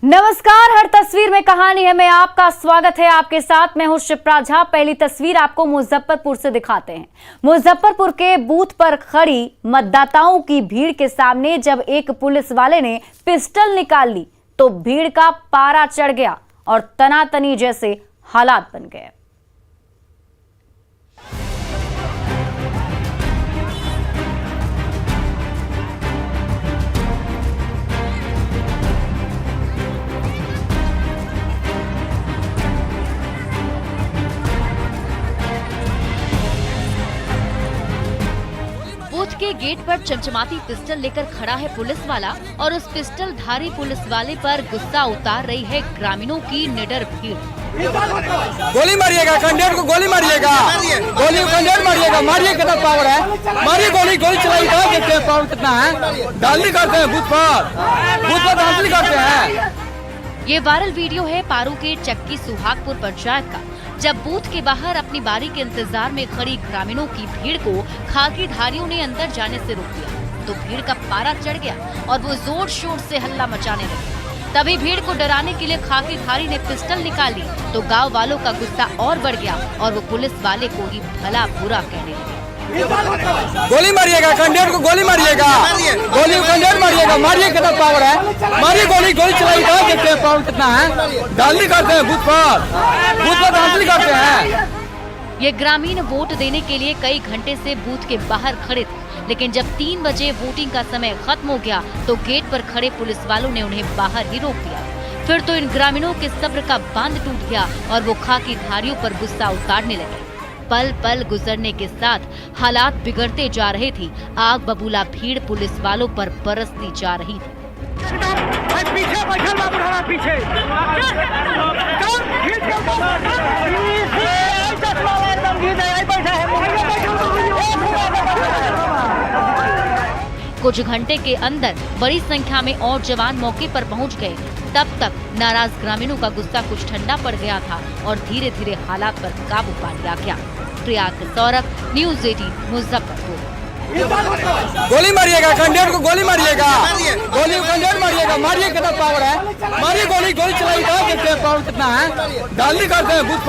नमस्कार, हर तस्वीर में कहानी है में आपका स्वागत है। आपके साथ मैं हूं शिप्रा झा। पहली तस्वीर आपको मुजफ्फरपुर से दिखाते हैं। मुजफ्फरपुर के बूथ पर खड़ी मतदाताओं की भीड़ के सामने जब एक पुलिस वाले ने पिस्टल निकाल ली तो भीड़ का पारा चढ़ गया और तनातनी जैसे हालात बन गए। बूथ के गेट पर चमचमाती पिस्टल लेकर खड़ा है पुलिस वाला और उस पिस्टल धारी पुलिस वाले पर गुस्सा उतार रही है ग्रामीणों की निडर भीड़। गोली मारिएगा, कैंडिडेट को गोली मारिएगा, गोली कैंडिडेट मारिएगा, मारिए, कितना पावर है, मारिए, गोली चलाइएगा, देखते हैं पावर कितना है। डांडी करते हैं बूथ पर डांडी करते हैं। ये वायरल वीडियो है पारू के चक्की सुहागपुर पंचायत का, जब बूथ के बाहर अपनी बारी के इंतजार में खड़ी ग्रामीणों की भीड़ को खाकी धारियों ने अंदर जाने से रोक दिया तो भीड़ का पारा चढ़ गया और वो जोर शोर से हल्ला मचाने लगे। तभी भीड़ को डराने के लिए खाकी धारी ने पिस्टल निकाली तो गांव वालों का गुस्सा और बढ़ गया और वो पुलिस वाले को ही भला बुरा कहने लगे। गोली मारिएगा, कैंडिडेट को गोली मारिएगा, गोली कैंडिडेट मारिएगा, मारिए, कितना पावर है, मारिए, गोली चलाइएगा, देखते हैं पावर कितना है। डांडी करते हैं बूथ पर डांडी करते हैं। ये ग्रामीण वोट देने के लिए कई घंटे से बूथ के बाहर खड़े थे, लेकिन जब 3 बजे वोटिंग का समय खत्म हो गया तो गेट पर खड़े पुलिस वालों ने उन्हें बाहर ही रोक दिया। फिर तो इन ग्रामीणों के सब्र का बांध टूट गया और वो खाकी धारियों पर गुस्सा उतारने लगे। पल पल गुजरने के साथ हालात बिगड़ते जा रहे थे। आग बबूला भीड़ पुलिस वालों पर बरसती जा रही थी। कुछ घंटे के अंदर बड़ी संख्या में और जवान मौके पर पहुंच गए। तब तक नाराज ग्रामीणों का गुस्सा कुछ ठंडा पड़ गया था और धीरे धीरे हालात पर काबू पा लिया गया। प्रयाग सौरभ, न्यूज़ 18 मुजफ्फरपुर। गोली मारिएगा, कैंडिडेट को गोली मारिएगा, गोली कैंडिडेट मारिएगा, मारिए, कितना पावर है, मारिए, गोली चलाइएगा, देखते हैं पावर कितना है। डांडी करते हैं बूथ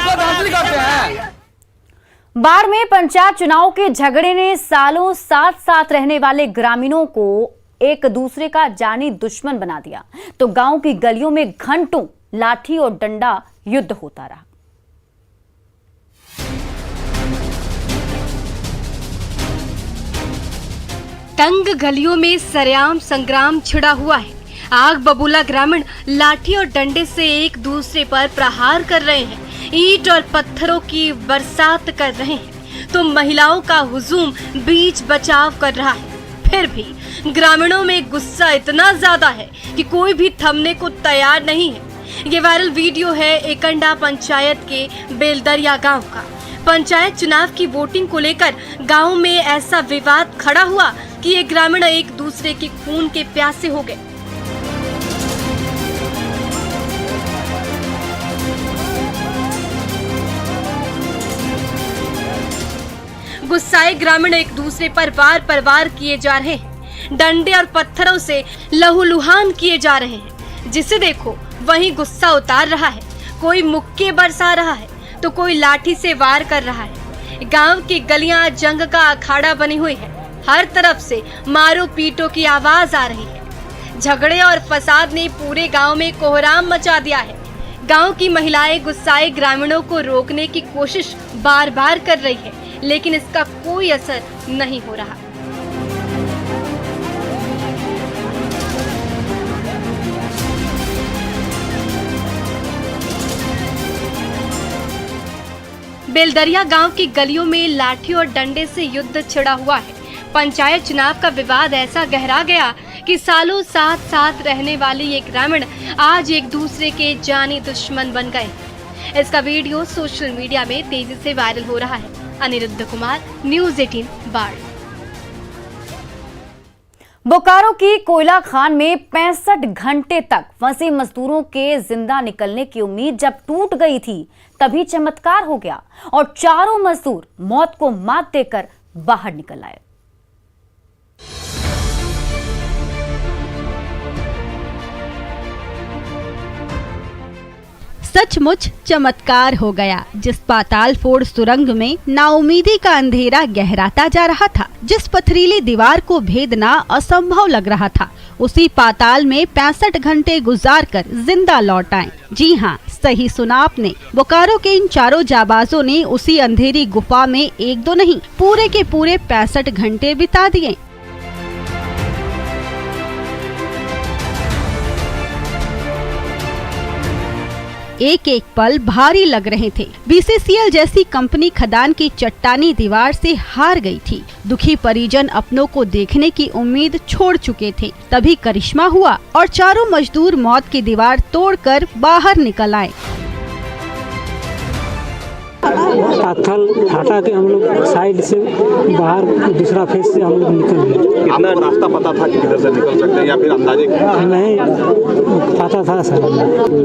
पर डांडी करते हैं। बाढ़ में पंचायत चुनाव के झगड़े ने सालों साथ रहने वाले ग्रामीणों को एक दूसरे का जानी दुश्मन बना दिया तो गांव की गलियों में घंटों लाठी और डंडा युद्ध होता रहा। तंग गलियों में सरेआम संग्राम छिड़ा हुआ है। आग बबूला ग्रामीण लाठी और डंडे से एक दूसरे पर प्रहार कर रहे हैं, ईंट और पत्थरों की बरसात कर रहे हैं तो महिलाओं का हुजूम बीच बचाव कर रहा है। फिर भी ग्रामीणों में गुस्सा इतना ज्यादा है कि कोई भी थमने को तैयार नहीं है। ये वायरल वीडियो है एकंडा पंचायत के बेलदरिया गांव का। पंचायत चुनाव की वोटिंग को लेकर गांव में ऐसा विवाद खड़ा हुआ कि ये ग्रामीण एक दूसरे के खून के प्यासे हो गए। गुस्साए ग्रामीण एक दूसरे पर वार किए जा रहे हैं, डंडे और पत्थरों से लहूलुहान किए जा रहे हैं। जिसे देखो वहीं गुस्सा उतार रहा है, कोई मुक्के बरसा रहा है तो कोई लाठी से वार कर रहा है। गांव की गलियां जंग का अखाड़ा बनी हुई है, हर तरफ से मारो पीटो की आवाज आ रही है। झगड़े और फसाद ने पूरे गांव में कोहराम मचा दिया है। गांव की महिलाएं गुस्साए ग्रामीणों को रोकने की कोशिश बार बार कर रही है, लेकिन इसका कोई असर नहीं हो रहा। बेलदरिया गांव की गलियों में लाठी और डंडे से युद्ध छिड़ा हुआ है। पंचायत चुनाव का विवाद ऐसा गहरा गया कि सालों साथ रहने वाले ये ग्रामीण आज एक दूसरे के जानी दुश्मन बन गए। इसका वीडियो सोशल मीडिया में तेजी से वायरल हो रहा है। अनिरुद्ध कुमार, न्यूज़ 18 बाढ़। बोकारो की कोयला खान में 65 घंटे तक फंसे मजदूरों के जिंदा निकलने की उम्मीद जब टूट गई थी तभी चमत्कार हो गया और चारों मजदूर मौत को मात देकर बाहर निकल आए। सचमुच चमत्कार हो गया। जिस पाताल फोड़ सुरंग में नाउमीदी का अंधेरा गहराता जा रहा था, जिस पथरीली दीवार को भेदना असंभव लग रहा था, उसी पाताल में 65 घंटे गुजार कर जिंदा लौट आए। जी हाँ, सही सुना आपने। बोकारो के इन चारों जाबाजों ने उसी अंधेरी गुफा में एक दो नहीं, पूरे के पूरे 65 घंटे बिता दिए। एक एक पल भारी लग रहे थे। बीसीसीएल जैसी कंपनी खदान की चट्टानी दीवार से हार गई थी। दुखी परिजन अपनों को देखने की उम्मीद छोड़ चुके थे। तभी करिश्मा हुआ और चारों मजदूर मौत की दीवार तोड़कर बाहर निकल आए। पत्थर हटा के हम लोग साइड से बाहर दूसरा फेस से हम लोग निकल गए। कितना रास्ता पता था कि किधर से निकल सकते हैं या फिर अंदाजे नहीं पता था सर।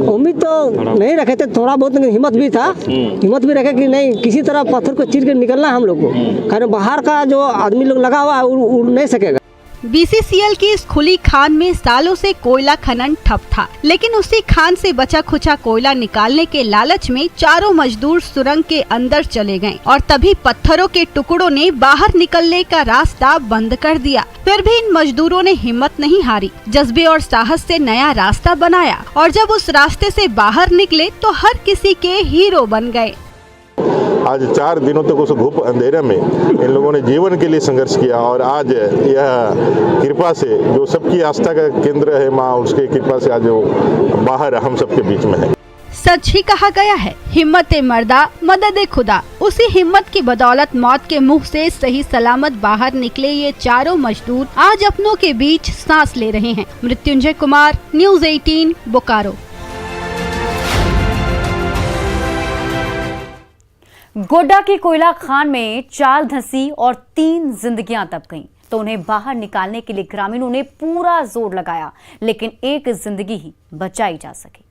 उम्मीद तो नहीं रखे थे, थोड़ा बहुत हिम्मत भी था। हिम्मत भी रखे कि नहीं किसी तरह पत्थर को चीर के निकलना हम लोग को, कारण बाहर का जो आदमी लोग लगा हुआ उड़ नहीं सकेगा। बीसीसीएल की इस खुली खान में सालों से कोयला खनन ठप था, लेकिन उसी खान से बचा खुचा कोयला निकालने के लालच में चारों मजदूर सुरंग के अंदर चले गए और तभी पत्थरों के टुकड़ों ने बाहर निकलने का रास्ता बंद कर दिया। फिर भी इन मजदूरों ने हिम्मत नहीं हारी, जज्बे और साहस से नया रास्ता बनाया और जब उस रास्ते से बाहर निकले तो हर किसी के हीरो बन गए। आज 4 दिनों तक उस घुप अंधेरे में इन लोगों ने जीवन के लिए संघर्ष किया और आज यह कृपा से जो सबकी आस्था का केंद्र है माँ, उसके कृपा से आज वो बाहर हम सबके बीच में है। सच ही कहा गया है, हिम्मत मर्दा मदद खुदा। उसी हिम्मत की बदौलत मौत के मुंह से सही सलामत बाहर निकले ये चारों मजदूर आज अपनों के बीच सांस ले रहे हैं। मृत्युंजय कुमार, न्यूज़ 18, बोकारो। गोड्डा की कोयला खान में चाल धंसी और 3 जिंदगियां दब गईं, तो उन्हें बाहर निकालने के लिए ग्रामीणों ने पूरा जोर लगाया, लेकिन एक जिंदगी ही बचाई जा सकी।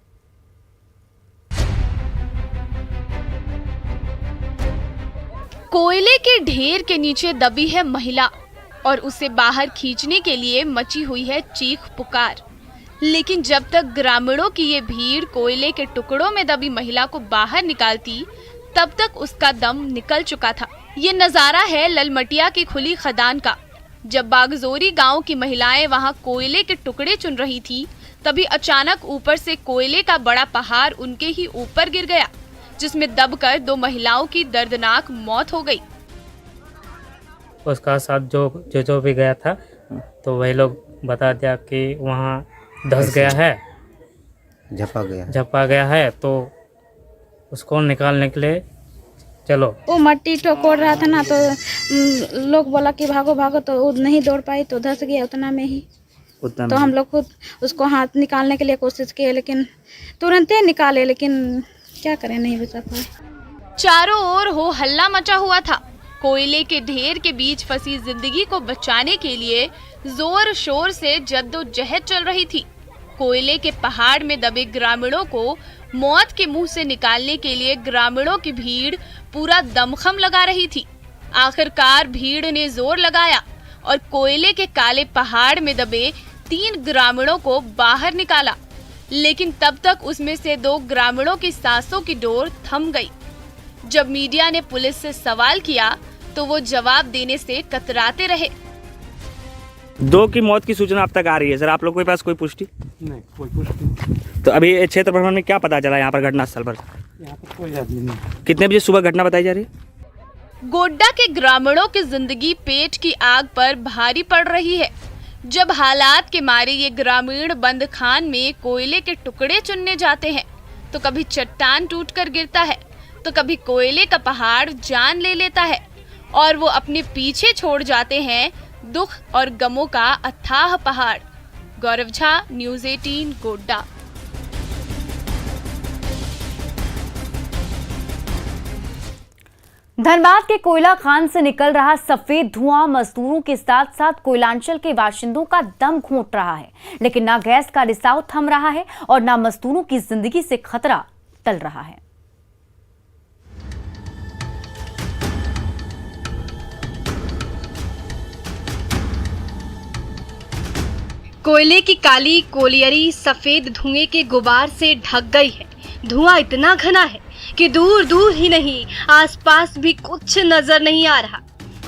कोयले के ढेर के नीचे दबी है महिला और उसे बाहर खींचने के लिए मची हुई है चीख पुकार। लेकिन जब तक ग्रामीणों की ये भीड़ कोयले के टुकड़ों में दबी महिला को बाहर निकालती, तब तक उसका दम निकल चुका था। ये नजारा है ललमटिया की खुली खदान का। जब बागजोरी गांव की महिलाएं वहां कोयले के टुकड़े चुन रही थी, तभी अचानक ऊपर से कोयले का बड़ा पहाड़ उनके ही ऊपर गिर गया, जिसमें दबकर 2 महिलाओं की दर्दनाक मौत हो गई। उसका साथ जो भी गया था, तो वही लोग बता दिया कि वहाँ धंस गया है, झपा गया है, तो उसको निकालने के लिए चलो। वो मट्टी टोकोर रहा था ना, तो लोग बोला कि भागो भागो, तो वो नहीं दौड़ पाई तो धंस गया उतना में ही। तो हम लोग खुद उसको हाथ निकालने के लिए कोशिश किए, लेकिन तुरंत ही निकाले, लेकिन क्या करें, नहीं बचा पाए। चारों ओर हो हल्ला मचा हुआ था। कोयले के ढेर के बीच फंसी जिंदगी को बचाने के लिए जोर शोर से जद्दोजहद चल रही थी। कोयले के पहाड़ में दबे ग्रामीणों को मौत के मुंह से निकालने के लिए ग्रामीणों की भीड़ पूरा दमखम लगा रही थी। आखिरकार भीड़ ने जोर लगाया और कोयले के काले पहाड़ में दबे 3 ग्रामीणों को बाहर निकाला, लेकिन तब तक उसमें से 2 ग्रामीणों की सांसों की डोर थम गई। जब मीडिया ने पुलिस से सवाल किया तो वो जवाब देने से कतराते रहे। 2 की मौत की सूचना अब तक आ रही है सर, आप लोगों के पास कोई पुष्टि? नहीं, कोई पुष्टि। तो अभी क्षेत्र प्रभाव में क्या पता चला यहाँ पर घटनास्थल पर? यहाँ पर कोई आदमी नहीं। कितने बजे सुबह घटना बताई जा रही है? गोड्डा के ग्रामीणों की जिंदगी पेट की आग पर भारी पड़ रही है। जब हालात के मारे ये ग्रामीण बंद खान में कोयले के टुकड़े चुनने जाते हैं, तो कभी चट्टान टूटकर गिरता है, तो कभी कोयले का पहाड़ जान ले लेता है और वो अपने पीछे छोड़ जाते हैं दुख और गमों का अथाह पहाड़। गौरव झा, न्यूज़ 18, गोड्डा। धनबाद के कोयला खान से निकल रहा सफेद धुआं मजदूरों के साथ साथ कोयलांचल के बाशिंदों का दम घोंट रहा है, लेकिन ना गैस का रिसाव थम रहा है और ना मजदूरों की जिंदगी से खतरा टल रहा है। कोयले की काली कोलियरी सफेद धुएं के गुबार से ढक गई है। धुआं इतना घना है कि दूर दूर ही नहीं आसपास भी कुछ नजर नहीं आ रहा।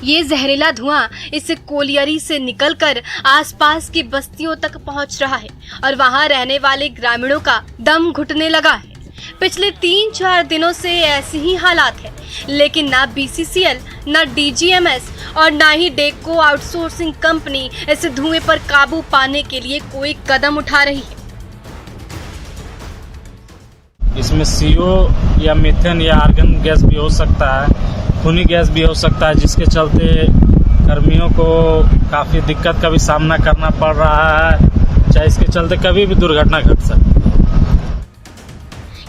ये जहरीला धुआं इस कोलियरी से निकलकर आसपास की बस्तियों तक पहुंच रहा है और वहां रहने वाले ग्रामीणों का दम घुटने लगा है। पिछले 3-4 दिनों से ऐसे ही हालात है, लेकिन ना BCCL, ना DGMS और ना ही डेको आउटसोर्सिंग कंपनी इस धुएं पर काबू पाने के लिए कोई कदम उठा रही है। इसमें CO या मीथेन या आर्गन गैस भी हो सकता है, खूनी गैस भी हो सकता है, जिसके चलते कर्मियों को काफ़ी दिक्कत का भी सामना करना पड़ रहा है। चाहे इसके चलते कभी भी दुर्घटना घट सकती है।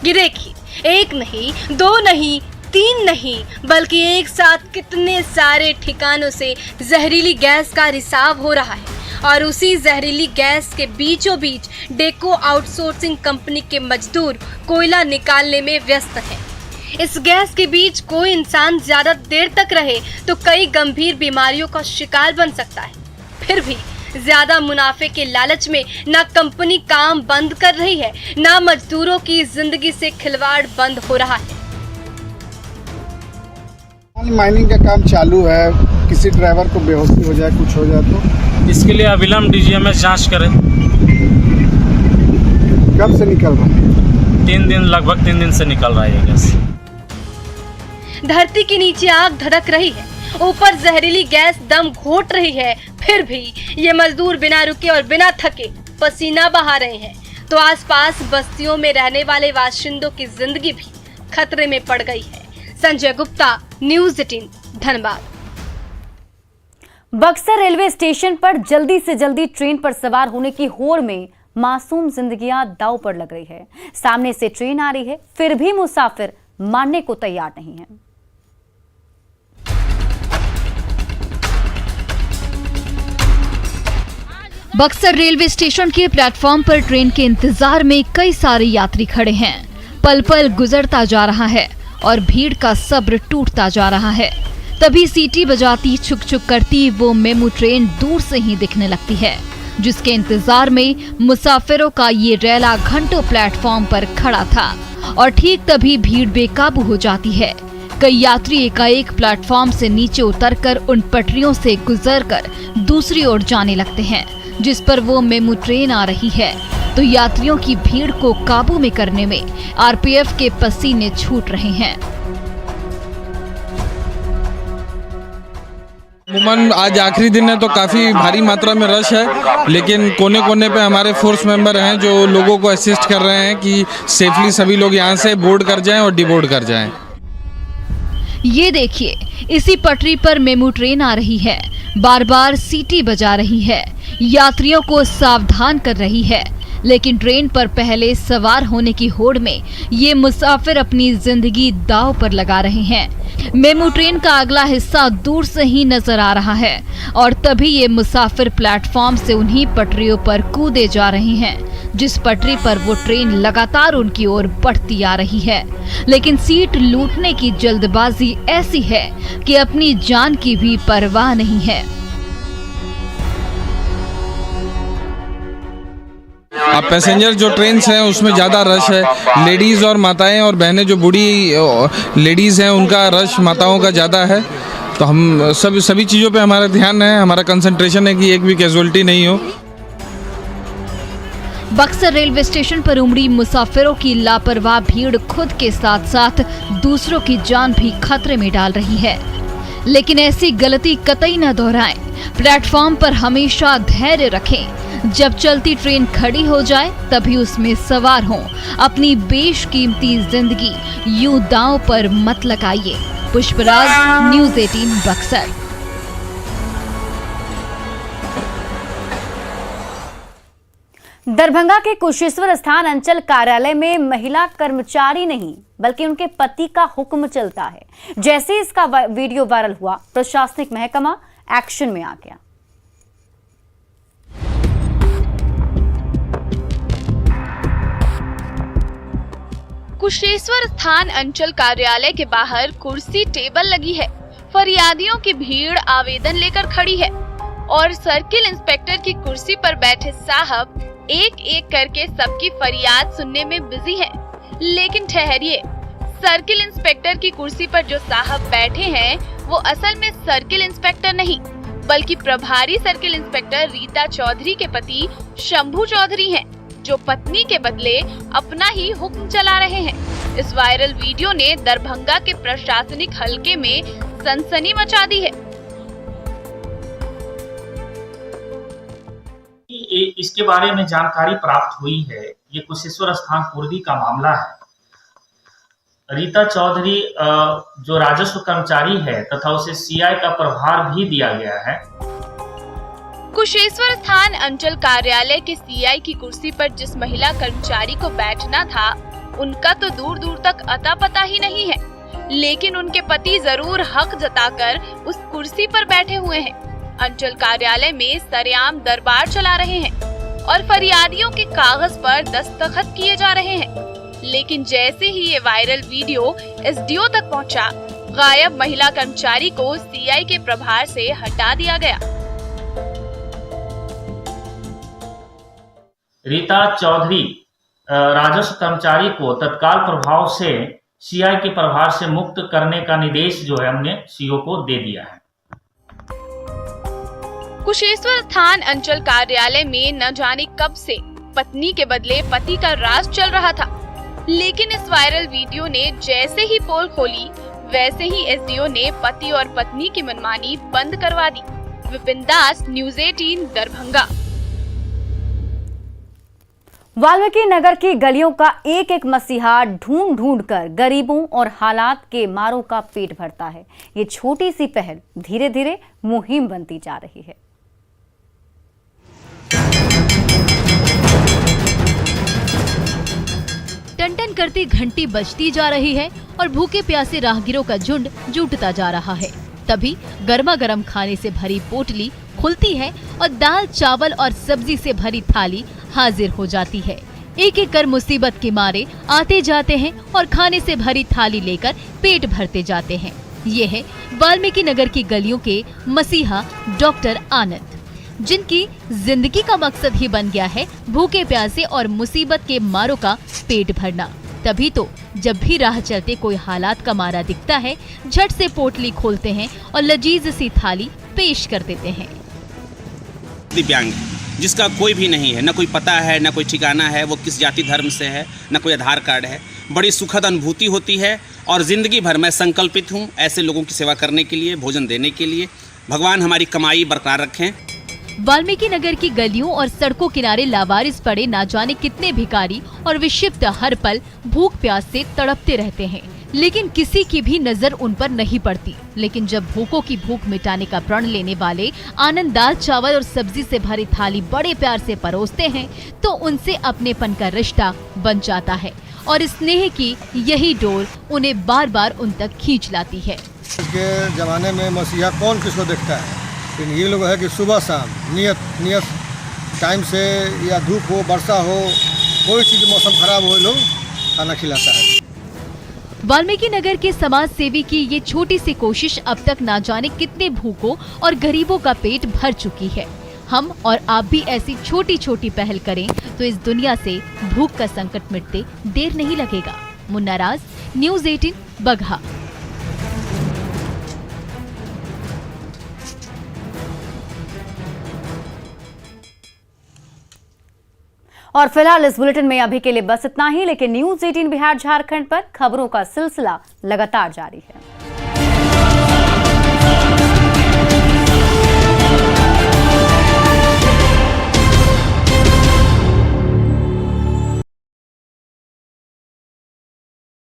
ये देखिए, एक नहीं, 2 नहीं, 3 नहीं, बल्कि एक साथ कितने सारे ठिकानों से जहरीली गैस का रिसाव हो रहा है और उसी जहरीली गैस के बीचों बीच डेको आउटसोर्सिंग कंपनी के मजदूर कोयला निकालने में व्यस्त हैं। इस गैस के बीच कोई इंसान ज्यादा देर तक रहे तो कई गंभीर बीमारियों का शिकार बन सकता है। फिर भी ज्यादा मुनाफे के लालच में ना कंपनी काम बंद कर रही है, ना मजदूरों की जिंदगी से खिलवाड़ बंद हो रहा है। माइनिंग का काम चालू है, किसी ड्राइवर को बेहोशी हो जाए, कुछ हो जाए तो इसके लिए अविलंब DGMS जांच करे। कब से निकल रहा है? 3 दिन, लगभग 3 दिन से निकल रहा है गैस। धरती के नीचे आग धड़क रही है, ऊपर जहरीली गैस दम घोट रही है, फिर भी ये मजदूर बिना रुके और बिना थके पसीना बहा रहे हैं, तो आसपास बस्तियों में रहने वाले बाशिंदों की जिंदगी भी खतरे में पड़ गई है। Sanjay Gupta, news 18, Dhanbad. Buxar railway station पर जल्दी से जल्दी ट्रेन पर सवार होने की होड़ में मासूम जिंदगियां दांव पर लग रही है। सामने से ट्रेन आ रही है, फिर भी मुसाफिर मानने को तैयार नहीं है। बक्सर रेलवे स्टेशन के प्लेटफॉर्म पर ट्रेन के इंतजार में कई सारे यात्री खड़े हैं। पल पल गुजरता जा रहा है और भीड़ का सब्र टूटता जा रहा है। तभी सीटी बजाती छुक छुक करती वो मेमू ट्रेन दूर से ही दिखने लगती है, जिसके इंतजार में मुसाफिरों का ये रेला घंटों प्लेटफॉर्म पर खड़ा था और ठीक तभी भीड़ बेकाबू हो जाती है। कई यात्री एकाएक प्लेटफॉर्म से नीचे उतरकर उन पटरियों से गुजरकर दूसरी ओर जाने लगते हैं, जिस पर वो मेमू ट्रेन आ रही है। तो यात्रियों की भीड़ को काबू में करने में RPF के पसीने छूट रहे हैं। अमूमन आज आखिरी दिन है तो काफ़ी भारी मात्रा में रश है, लेकिन कोने कोने पे हमारे फोर्स मेंबर हैं जो लोगों को असिस्ट कर रहे हैं कि सेफली सभी लोग यहाँ से बोर्ड कर जाएं और डिबोर्ड कर जाएं। ये देखिए, इसी पटरी पर मेमू ट्रेन आ रही है, बार बार सीटी बजा रही है, यात्रियों को सावधान कर रही है, लेकिन ट्रेन पर पहले सवार होने की होड़ में ये मुसाफिर अपनी जिंदगी दांव पर लगा रहे हैं। मेमू ट्रेन का अगला हिस्सा दूर से ही नजर आ रहा है और तभी ये मुसाफिर प्लेटफॉर्म से उन्हीं पटरियों पर कूदे जा रहे हैं, जिस पटरी पर वो ट्रेन लगातार उनकी ओर बढ़ती आ रही है। लेकिन सीट लूटने की जल्दबाजी ऐसी है कि अपनी जान की भी परवाह नहीं है। अब पैसेंजर जो ट्रेन हैं उसमें ज़्यादा रश है। लेडीज़ और माताएं और बहनें जो बूढ़ी लेडीज़ हैं उनका रश माताओं का ज़्यादा है। तो हम सभी चीज़ों पे हमारा ध्यान है, हमारा कंसंट्रेशन है कि एक भी कैजुअलिटी नहीं हो। बक्सर रेलवे स्टेशन पर उमड़ी मुसाफिरों की लापरवाह भीड़ खुद के साथ साथ दूसरों की जान भी खतरे में डाल रही है। लेकिन ऐसी गलती कतई न दोहराएं। प्लेटफॉर्म पर हमेशा धैर्य रखें। जब चलती ट्रेन खड़ी हो जाए तभी उसमें सवार हों। अपनी बेशकीमती जिंदगी यूं दांव पर मत लगाइए। पुष्पराज, न्यूज़ 18 बक्सर। दरभंगा के कुशेश्वर स्थान अंचल कार्यालय में महिला कर्मचारी नहीं बल्कि उनके पति का हुक्म चलता है। जैसे इसका वीडियो वायरल हुआ, प्रशासनिक महकमा एक्शन में आ गया। कुशेश्वर स्थान अंचल कार्यालय के बाहर कुर्सी टेबल लगी है। फरियादियों की भीड़ आवेदन लेकर खड़ी है और सर्किल इंस्पेक्टर की कुर्सी पर बैठे साहब एक एक करके सबकी फरियाद सुनने में बिजी हैं। लेकिन ठहरिए, सर्किल इंस्पेक्टर की कुर्सी पर जो साहब बैठे हैं वो असल में सर्किल इंस्पेक्टर नहीं बल्कि प्रभारी सर्किल इंस्पेक्टर रीता चौधरी के पति शंभू चौधरी हैं, जो पत्नी के बदले अपना ही हुक्म चला रहे हैं। इस वायरल वीडियो ने दरभंगा के प्रशासनिक हलके में सनसनी मचा दी है। इसके बारे में जानकारी प्राप्त हुई है। ये कुशेश्वर स्थान पूर्वी का मामला है। रीता चौधरी जो राजस्व कर्मचारी है तथा उसे सीआई का प्रभार भी दिया गया है। कुशेश्वर स्थान अंचल कार्यालय के सीआई की कुर्सी पर जिस महिला कर्मचारी को बैठना था उनका तो दूर दूर तक अता पता ही नहीं है, लेकिन उनके पति जरूर हक जताकर उस कुर्सी पर बैठे हुए हैं। अंचल कार्यालय में सरेआम दरबार चला रहे हैं और फरियादियों के कागज पर दस्तखत किए जा रहे हैं। लेकिन जैसे ही ये वायरल वीडियो एसडीओ तक पहुंचा, गायब महिला कर्मचारी को सीआई के प्रभार से हटा दिया गया। रीता चौधरी राजस्व कर्मचारी को तत्काल प्रभाव से सीआई के प्रभार से मुक्त करने का निर्देश जो है हमने सीओ को दे दिया है। कुशेश्वर स्थान अंचल कार्यालय में न जाने कब से पत्नी के बदले पति का राज चल रहा था, लेकिन इस वायरल वीडियो ने जैसे ही पोल खोली वैसे ही एसडीओ ने पति और पत्नी की मनमानी बंद करवा दी। विपिन दास, न्यूज़ 18 दरभंगा। वाल्मीकि नगर की गलियों का एक एक मसीहा ढूंढ ढूंढ कर गरीबों और हालात के मारों का पेट भरता है। ये छोटी सी पहल धीरे धीरे मुहिम बनती जा रही है। टन-टन करती घंटी बजती जा रही है और भूखे प्यासे राहगीरों का झुंड जुटता जा रहा है। तभी गर्मा गर्म खाने से भरी पोटली खुलती है और दाल, चावल और सब्जी से भरी थाली हाजिर हो जाती है। एक एक कर मुसीबत के मारे आते जाते हैं और खाने से भरी थाली लेकर पेट भरते जाते हैं। ये है वाल्मीकि नगर की गलियों के मसीहा डॉक्टर आनंद, जिनकी जिंदगी का मकसद ही बन गया है भूखे प्यासे और मुसीबत के मारों का पेट भरना। तभी तो जब भी राह चलते कोई हालात का मारा दिखता है, झट से पोटली खोलते हैं और लजीज सी थाली पेश कर देते हैं। दिव्यांग जिसका कोई भी नहीं है, न कोई पता है, न कोई ठिकाना है, वो किस जाति धर्म से है, न कोई आधार कार्ड है, बड़ी सुखद अनुभूति होती है और जिंदगी भर मैं संकल्पित हूँ ऐसे लोगों की सेवा करने के लिए, भोजन देने के लिए। भगवान हमारी कमाई बरकरार रखें। वाल्मीकि नगर की गलियों और सड़कों किनारे लावारिस पड़े ना जाने कितने भिखारी और विक्षिप्त हर पल भूख प्यास से तड़पते रहते हैं, लेकिन किसी की भी नजर उन पर नहीं पड़ती। लेकिन जब भूखों की भूख मिटाने का प्रण लेने वाले आनंद दाल, चावल और सब्जी से भरी थाली बड़े प्यार से परोसते हैं तो उनसे अपनेपन का रिश्ता बन जाता है और स्नेह की यही डोर उन्हें बार बार उन तक खींच लाती है। के जमाने में मसीहा कौन किसको देखता है, लेकिन ये लोग है कि सुबह शाम नियत टाइम से, या धूप हो, वर्षा हो, कोई चीज मौसम खराब हो, लोग खाना खिलाता है। वाल्मीकि नगर के समाज सेवी की ये छोटी सी कोशिश अब तक ना जाने कितने भूखों और गरीबों का पेट भर चुकी है। हम और आप भी ऐसी छोटी छोटी पहल करें तो इस दुनिया से भूख का संकट मिटते देर नहीं लगेगा। मुन्ना राज, न्यूज़ 18 बगहा। और फिलहाल इस बुलेटिन में अभी के लिए बस इतना ही, लेकिन न्यूज़ 18 बिहार झारखंड पर खबरों का सिलसिला लगातार जारी है।